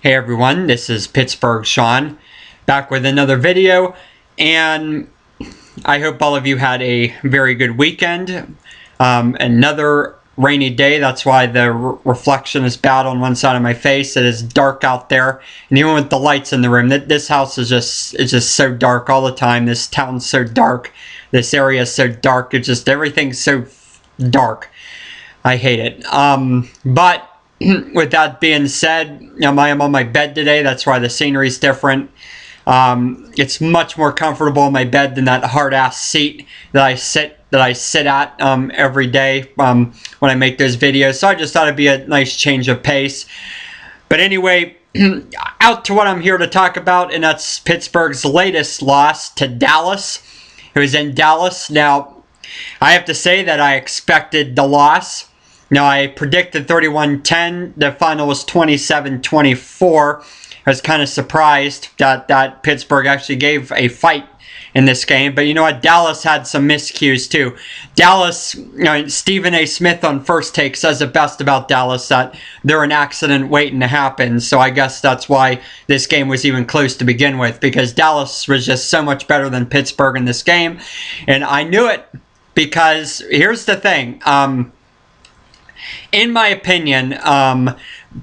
Hey everyone, this is Pittsburgh Sean, back with another video, and I hope all of you had a very good weekend. Another rainy day, that's why the reflection is bad on one side of my face. It is dark out there, and even with the lights in the room, this house is just so dark all the time. This town's so dark, this area is so dark, everything's so dark. I hate it. But with that being said, I am on my bed today. That's why the scenery is different. It's much more comfortable in my bed than that hard-ass seat that I sit at every day when I make those videos. So I just thought it'd be a nice change of pace. But anyway, out to what I'm here to talk about, and that's Pittsburgh's latest loss to Dallas. It was in Dallas. Now, I have to say that I expected the loss. Now, I predicted 31-10. The final was 27-24. I was kind of surprised that Pittsburgh actually gave a fight in this game. But you know what? Dallas had some miscues, too. Dallas, Stephen A. Smith on First Take says it best about Dallas, that they're an accident waiting to happen. So I guess that's why this game was even close to begin with, because Dallas was just so much better than Pittsburgh in this game. And I knew it because here's the thing. In my opinion,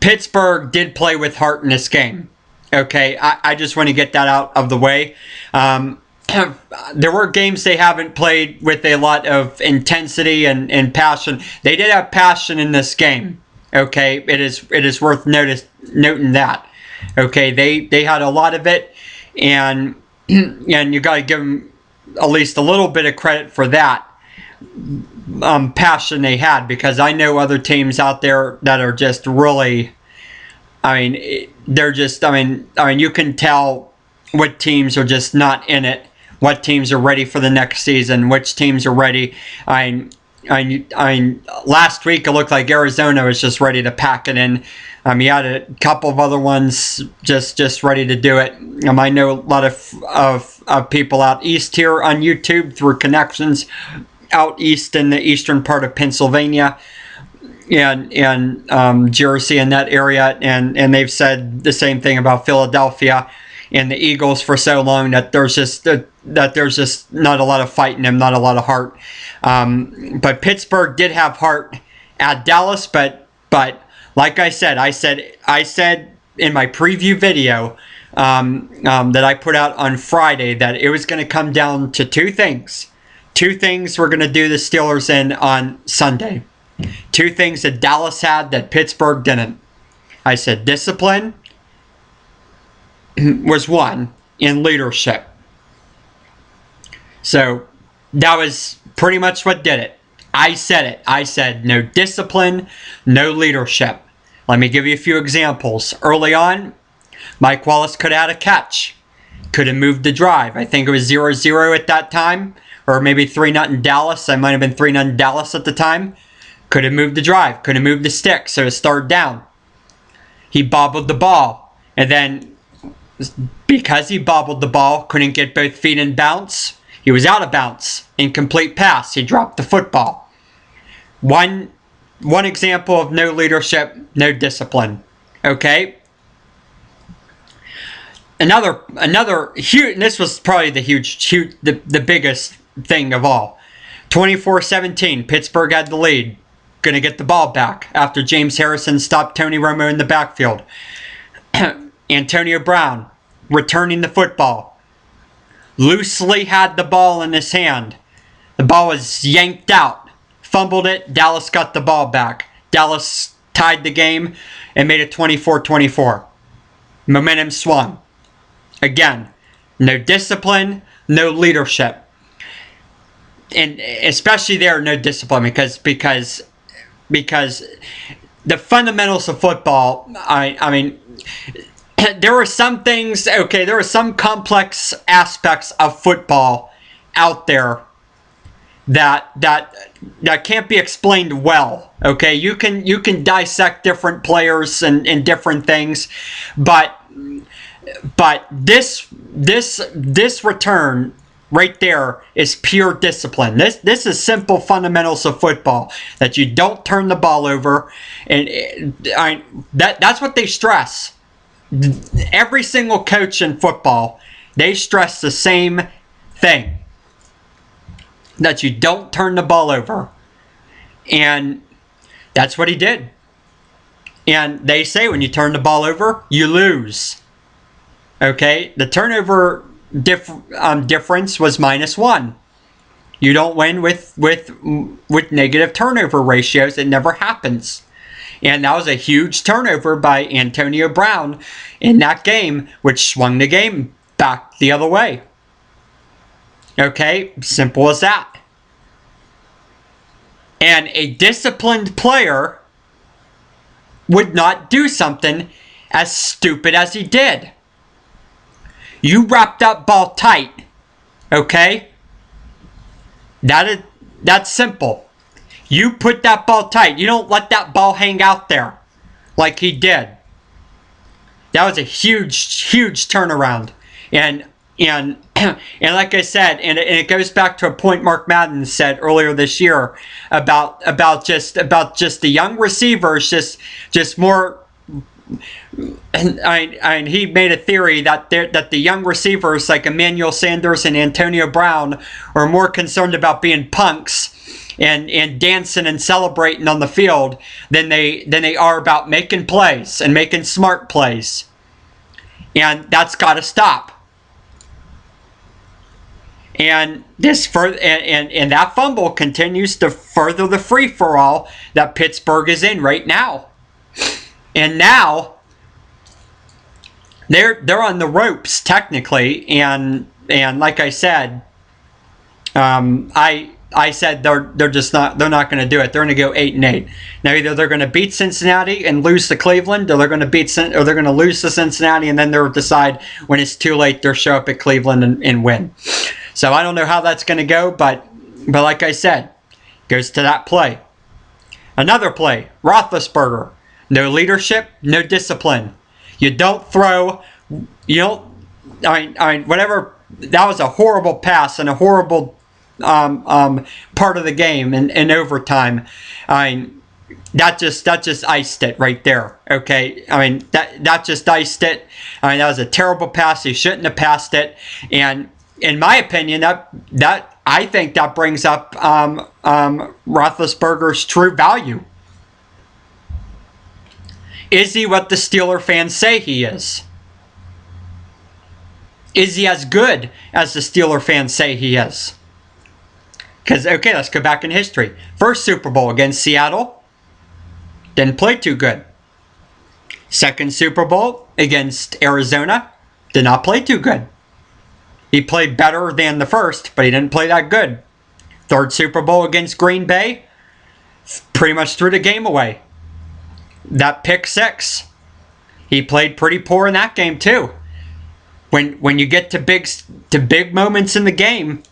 Pittsburgh did play with heart in this game. Okay, I just want to get that out of the way. There were games they haven't played with a lot of intensity and passion. They did have passion in this game. Okay, it is worth noting that. Okay, they had a lot of it, and you got to give them at least a little bit of credit for that. Passion they had, because I know other teams out there that are just really, they're just, you can tell what teams are just not in it, what teams are ready for the next season, which teams are ready. Last week it looked like Arizona was just ready to pack it in. You had a couple of other ones just ready to do it. I know a lot of people out east here on YouTube through connections out east in the eastern part of Pennsylvania and Jersey and that area, and they've said the same thing about Philadelphia and the Eagles for so long, that there's just not a lot of fight in them, not a lot of heart. But Pittsburgh did have heart at Dallas, but like I said in my preview video that I put out on Friday, that it was going to come down to two things. Two things we're going to do the Steelers in on Sunday. Two things that Dallas had that Pittsburgh didn't. I said discipline was one, and leadership. So that was pretty much what did it. I said it. I said no discipline, no leadership. Let me give you a few examples. Early on, Mike Wallace could have had a catch. Could have moved the drive. I think it was 0-0 at that time. Or maybe 3-0 Dallas. I might have been 3-0 Dallas at the time. Could have moved the drive. Could have moved the stick. So it's third down. He bobbled the ball. And then, because he bobbled the ball, couldn't get both feet in bounce. He was out of bounds. Incomplete pass. He dropped the football. One example of no leadership, no discipline. Okay? Another huge, and this was probably the biggest thing of all. 24-17, Pittsburgh had the lead. Going to get the ball back after James Harrison stopped Tony Romo in the backfield. Antonio Brown returning the football. Loosely had the ball in his hand. The ball was yanked out. Fumbled it. Dallas got the ball back. Dallas tied the game and made it 24-24. Momentum swung. Again, no discipline, no leadership. And especially there, no discipline, because the fundamentals of football, there were some things, okay, there were some complex aspects of football out there that can't be explained well. Okay, you can dissect different players and different things, but this return right there is pure discipline. This is simple fundamentals of football, that you don't turn the ball over, and that's what they stress. every single coach in football, they stress the same thing, that you don't turn the ball over. And that's what he did. And they say when you turn the ball over, you lose. Okay? The turnover difference was -1. You don't win with negative turnover ratios. It never happens. And that was a huge turnover by Antonio Brown in that game, which swung the game back the other way. Okay? Simple as that. And a disciplined player would not do something as stupid as he did. You wrap that ball tight, okay? That's simple. You put that ball tight. You don't let that ball hang out there like he did. That was a huge, huge turnaround. And like I said, and it goes back to a point Mark Madden said earlier this year about just the young receivers, just more. And he made a theory that the young receivers like Emmanuel Sanders and Antonio Brown are more concerned about being punks and dancing and celebrating on the field than they are about making plays and making smart plays. And that's got to stop. And and that fumble continues to further the free-for-all that Pittsburgh is in right now. And now they're on the ropes technically, and like I said, I said they're not going to do it. They're going to go 8-8. Now either they're going to beat Cincinnati and lose to Cleveland, or they're going to lose to Cincinnati, and then they'll decide when it's too late they'll show up at Cleveland and win. So I don't know how that's going to go, but like I said, goes to that play. Another play, Roethlisberger. No leadership, no discipline. You don't throw, whatever. That was a horrible pass and a horrible part of the game in overtime. That just iced it right there. Okay, that just iced it. That was a terrible pass. He shouldn't have passed it. And in my opinion, that I think that brings up Roethlisberger's true value. Is he what the Steeler fans say he is? Is he as good as the Steeler fans say he is? Because, okay, let's go back in history. First Super Bowl against Seattle, didn't play too good. Second Super Bowl against Arizona, did not play too good. He played better than the first, but he didn't play that good. Third Super Bowl against Green Bay, pretty much threw the game away. That pick six, he played pretty poor in that game too. When you get to big moments in the game,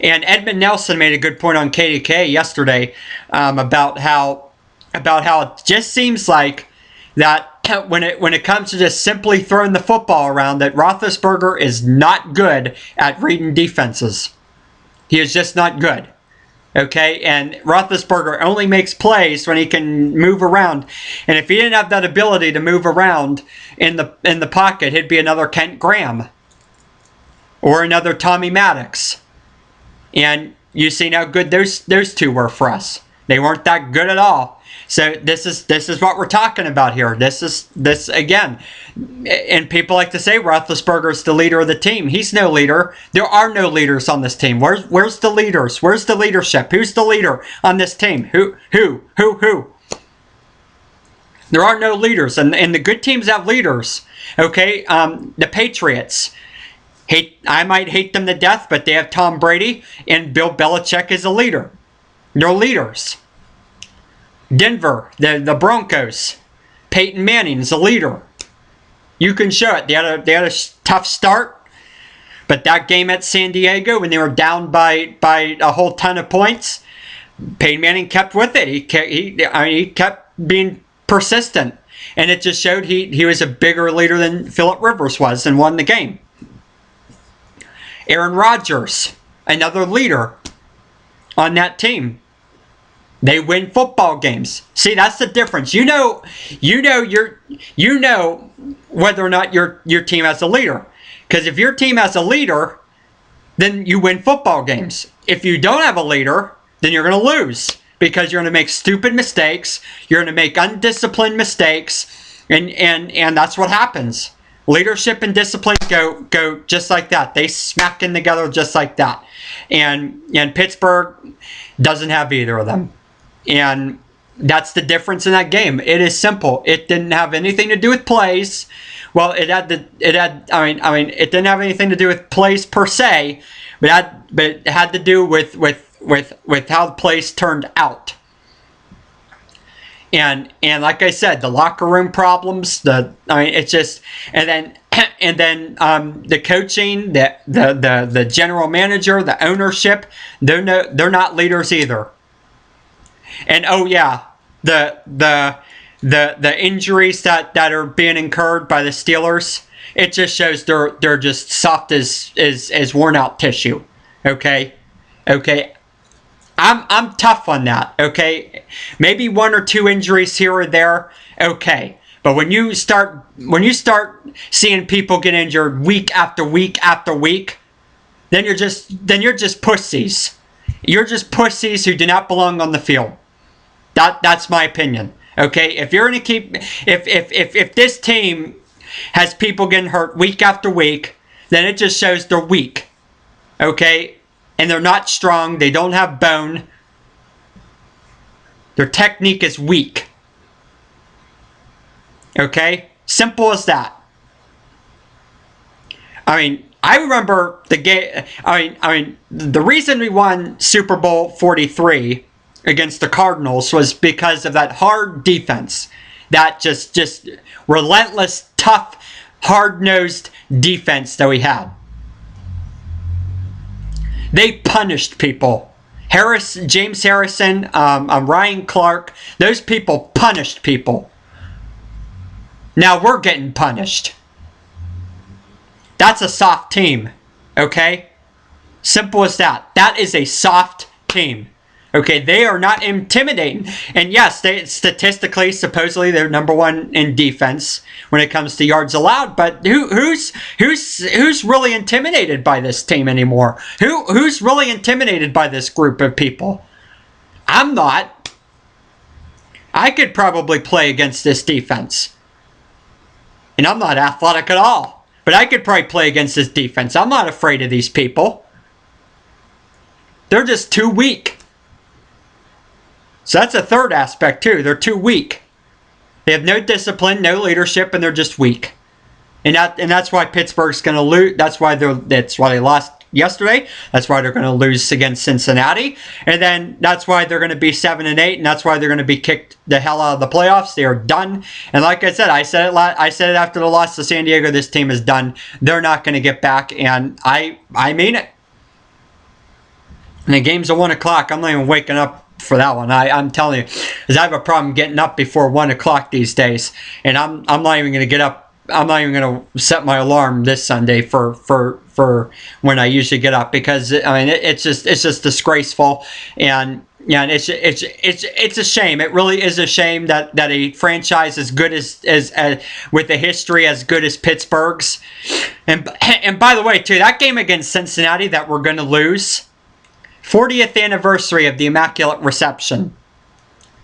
and Edmund Nelson made a good point on KDK yesterday about how it just seems like that when it comes to just simply throwing the football around, that Roethlisberger is not good at reading defenses. He is just not good. Okay, and Roethlisberger only makes plays when he can move around. And if he didn't have that ability to move around in the pocket, he'd be another Kent Graham or another Tommy Maddox. And you've seen how good those two were for us. They weren't that good at all. So this is what we're talking about here. This again, and people like to say Roethlisberger is the leader of the team. He's no leader. There are no leaders on this team. Where's the leaders? Where's the leadership? Who's the leader on this team? Who? There are no leaders, and the good teams have leaders. Okay, the Patriots. I might hate them to death, but they have Tom Brady, and Bill Belichick is a leader. They're leaders. Denver, the Broncos, Peyton Manning is a leader. You can show it. They had a tough start, but that game at San Diego when they were down by a whole ton of points, Peyton Manning kept with it. He kept being persistent, and it just showed he was a bigger leader than Phillip Rivers was and won the game. Aaron Rodgers, another leader on that team. They win football games. See, that's the difference. You know whether or not your team has a leader. Because if your team has a leader, then you win football games. If you don't have a leader, then you're going to lose. Because you're going to make stupid mistakes. You're going to make undisciplined mistakes. And that's what happens. Leadership and discipline go just like that. They smack in together just like that. And Pittsburgh doesn't have either of them. And that's the difference in that game. It is simple. It didn't have anything to do with plays. Well, it didn't have anything to do with plays per se, but it had to do with how the plays turned out. And like I said, the locker room problems. It's just and then the coaching, the general manager, the ownership. They're not leaders either. And oh yeah, the injuries that are being incurred by the Steelers. It just shows they're just soft as worn out tissue. Okay. I'm tough on that, okay? Maybe 1 or 2 injuries here or there, okay. But when you start seeing people get injured week after week after week, then you're just pussies. You're just pussies who do not belong on the field. That's my opinion. Okay? If you're gonna keep if this team has people getting hurt week after week, then it just shows they're weak. Okay? And they're not strong. They don't have bone. Their technique is weak. Okay? Simple as that. I remember the game. The reason we won Super Bowl 43 against the Cardinals was because of that hard defense. That just relentless, tough, hard-nosed defense that we had. They punished people. James Harrison, Ryan Clark, those people punished people. Now we're getting punished. That's a soft team, okay? Simple as that. That is a soft team. Okay, they are not intimidating. And yes, statistically, supposedly, they're number 1 in defense when it comes to yards allowed. But who's really intimidated by this team anymore? Who's really intimidated by this group of people? I'm not. I could probably play against this defense. And I'm not athletic at all. But I could probably play against this defense. I'm not afraid of these people. They're just too weak. So that's a third aspect too. They're too weak. They have no discipline, no leadership, and they're just weak. And that's why Pittsburgh's going to lose. That's why they lost yesterday. That's why they're going to lose against Cincinnati. And then that's why they're going to be 7-8, and that's why they're going to be kicked the hell out of the playoffs. They are done. And like I said it after the loss to San Diego. This team is done. They're not going to get back, and I mean it. And the game's at 1 o'clock. I'm not even waking up for that one. I'm telling you, because I have a problem getting up before 1 o'clock these days, and I'm not even going to get up. I'm not even going to set my alarm this Sunday for when I usually get up, because it's just disgraceful, and it's a shame. It really is a shame that a franchise as good as with a history as good as Pittsburgh's, and by the way too, that game against Cincinnati that we're going to lose. 40th anniversary of the Immaculate Reception.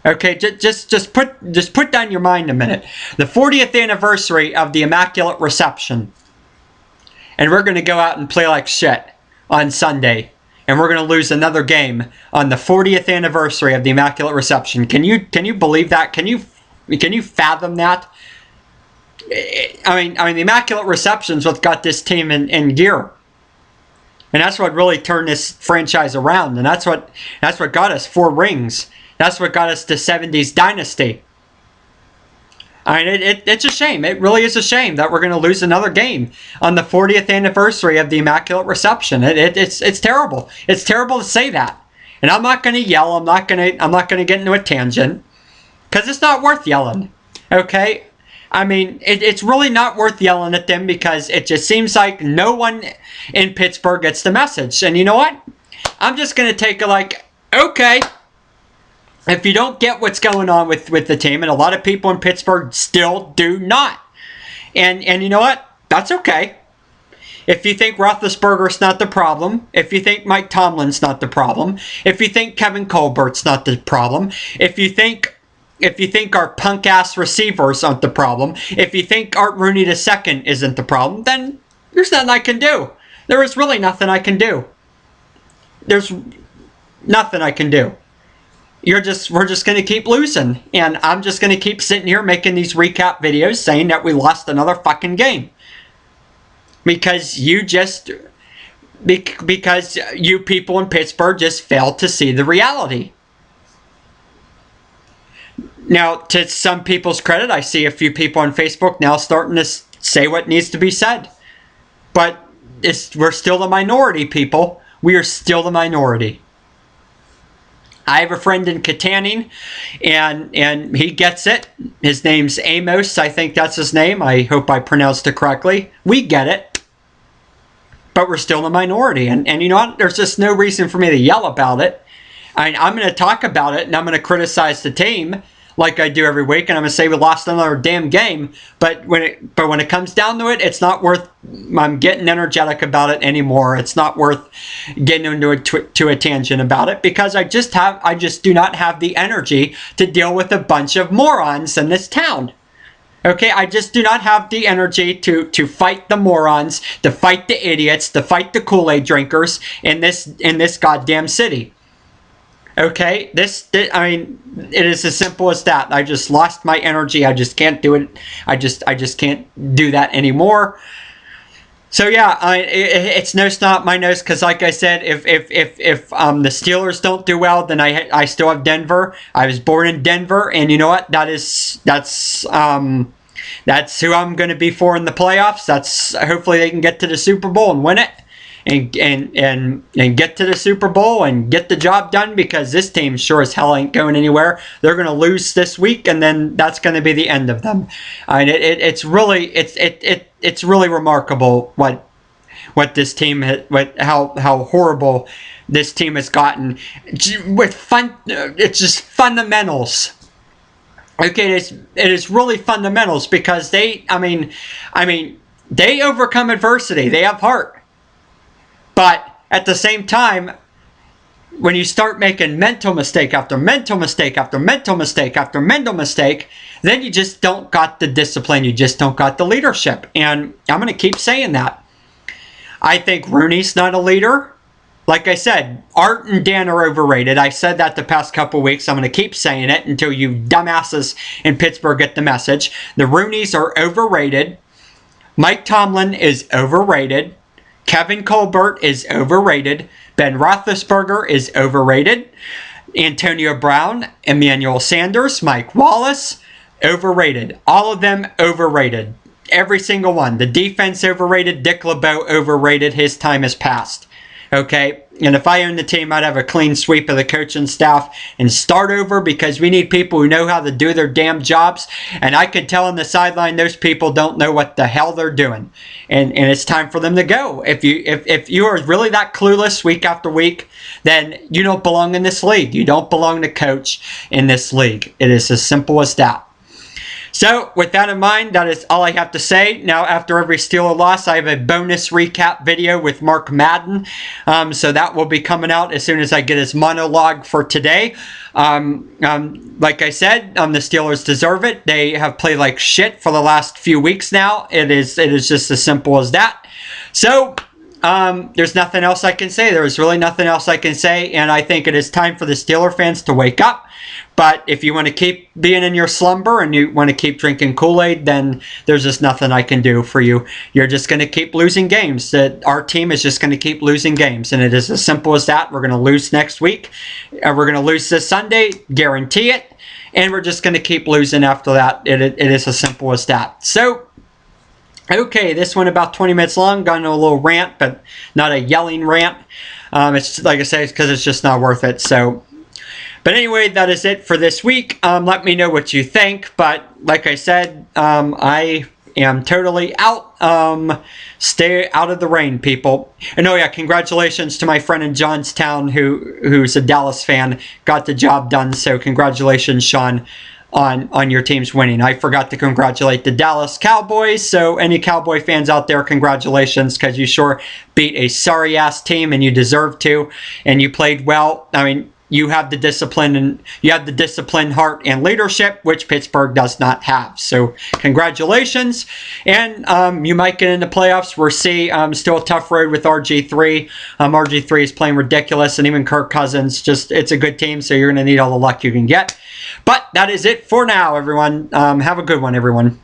Okay, just put down your mind a minute. The 40th anniversary of the Immaculate Reception. And we're going to go out and play like shit on Sunday. And we're going to lose another game on the 40th anniversary of the Immaculate Reception. Can you believe that? Can you fathom that? The Immaculate Reception's what got this team in gear. And that's what really turned this franchise around. And that's what got us 4 rings. That's what got us the 70s dynasty. It's a shame. It really is a shame that we're going to lose another game on the 40th anniversary of the Immaculate Reception. It's terrible. It's terrible to say that. And I'm not going to yell. I'm not going to get into a tangent, because it's not worth yelling. Okay? It's really not worth yelling at them, because it just seems like no one in Pittsburgh gets the message. And you know what? I'm just going to take it okay, if you don't get what's going on with the team, and a lot of people in Pittsburgh still do not. And you know what? That's okay. If you think Roethlisberger's not the problem, if you think Mike Tomlin's not the problem, if you think Kevin Colbert's not the problem, if you think our punk-ass receivers aren't the problem, if you think Art Rooney II isn't the problem, then there's nothing I can do. There is really nothing I can do. There's nothing I can do. We're just going to keep losing. And I'm just going to keep sitting here making these recap videos saying that we lost another fucking game. Because you people in Pittsburgh just failed to see the reality. Now, to some people's credit, I see a few people on Facebook now starting to say what needs to be said. But we're still the minority, people. We are still the minority. I have a friend in Katanning, and he gets it. His name's Amos. I think that's his name. I hope I pronounced it correctly. We get it. But we're still the minority. And you know what? There's just no reason for me to yell about it. I'm going to talk about it, and I'm going to criticize the team like I do every week, and I'm going to say we lost another damn game. But when it comes down to it, it's not worth I'm getting energetic about it anymore. It's not worth getting into a tangent about it, because I just do not have the energy to deal with a bunch of morons in this town. Okay, I just do not have the energy to fight the morons, to fight the idiots, to fight the Kool-Aid drinkers in this goddamn city. Okay, I mean, it is as simple as that. I just lost my energy. I just can't do it. I just can't do that anymore. So yeah, it's no snot my nose, because like I said, if the Steelers don't do well, then I still have Denver. I was born in Denver, and you know what? That's who I'm going to be for in the playoffs. That's hopefully they can get to the Super Bowl and win it. And get to the Super Bowl and get the job done, because this team sure as hell ain't going anywhere. They're going to lose this week, and then that's going to be the end of them. I mean, it's really remarkable what this team how horrible this team has gotten it's just fundamentals. Okay, it is really fundamentals, because they overcome adversity. They have heart. But at the same time, when you start making mental mistake after mental mistake after mental mistake after mental mistake, then you just don't got the discipline. You just don't got the leadership. And I'm going to keep saying that. I think Rooney's not a leader. Like I said, Art and Dan are overrated. I said that the past couple weeks. I'm going to keep saying it until you dumbasses in Pittsburgh get the message. The Rooneys are overrated. Mike Tomlin is overrated. Kevin Colbert is overrated. Ben Roethlisberger is overrated. Antonio Brown, Emmanuel Sanders, Mike Wallace, overrated. All of them overrated. Every single one. The defense overrated. Dick LeBeau overrated. His time has passed. Okay? And if I owned the team, I'd have a clean sweep of the coaching staff and start over, because we need people who know how to do their damn jobs. And I could tell on the sideline those people don't know what the hell they're doing. And it's time for them to go. If you are really that clueless week after week, then you don't belong in this league. You don't belong to coach in this league. It is as simple as that. So, with that in mind, that is all I have to say. Now, after every Steeler loss, I have a bonus recap video with Mark Madden. So that will be coming out as soon as I get his monologue for today. Like I said, the Steelers deserve it. They have played like shit for the last few weeks now. It is just as simple as that. So, there's nothing else I can say. There is really nothing else I can say, and I think it is time for the Steeler fans to wake up. But if you want to keep being in your slumber and you want to keep drinking Kool-Aid, then there's just nothing I can do for you. You're just going to keep losing games. Our team is just going to keep losing games, and it is as simple as that. We're going to lose next week. We're going to lose this Sunday, guarantee it, and we're just going to keep losing after that. It is as simple as that. So, okay, this one about 20 minutes long. Got into a little rant, but not a yelling rant. It's like I say, it's because it's just not worth it. So, but anyway, that is it for this week. Let me know what you think. But like I said, I am totally out. Stay out of the rain, people. And oh yeah, congratulations to my friend in Johnstown who's a Dallas fan. Got the job done. So congratulations, Sean. on your team's winning. I forgot to congratulate the Dallas Cowboys, so any Cowboy fans out there, congratulations, because you sure beat a sorry-ass team, and you deserve to, and you played well. I mean, you have the discipline, and you have the discipline, heart, and leadership, which Pittsburgh does not have. So congratulations, and you might get into playoffs. We'll see. Still a tough road with RG3. RG3 is playing ridiculous, and even Kirk Cousins. Just, it's a good team, so you're going to need all the luck you can get. But that is it for now, everyone. Have a good one, everyone.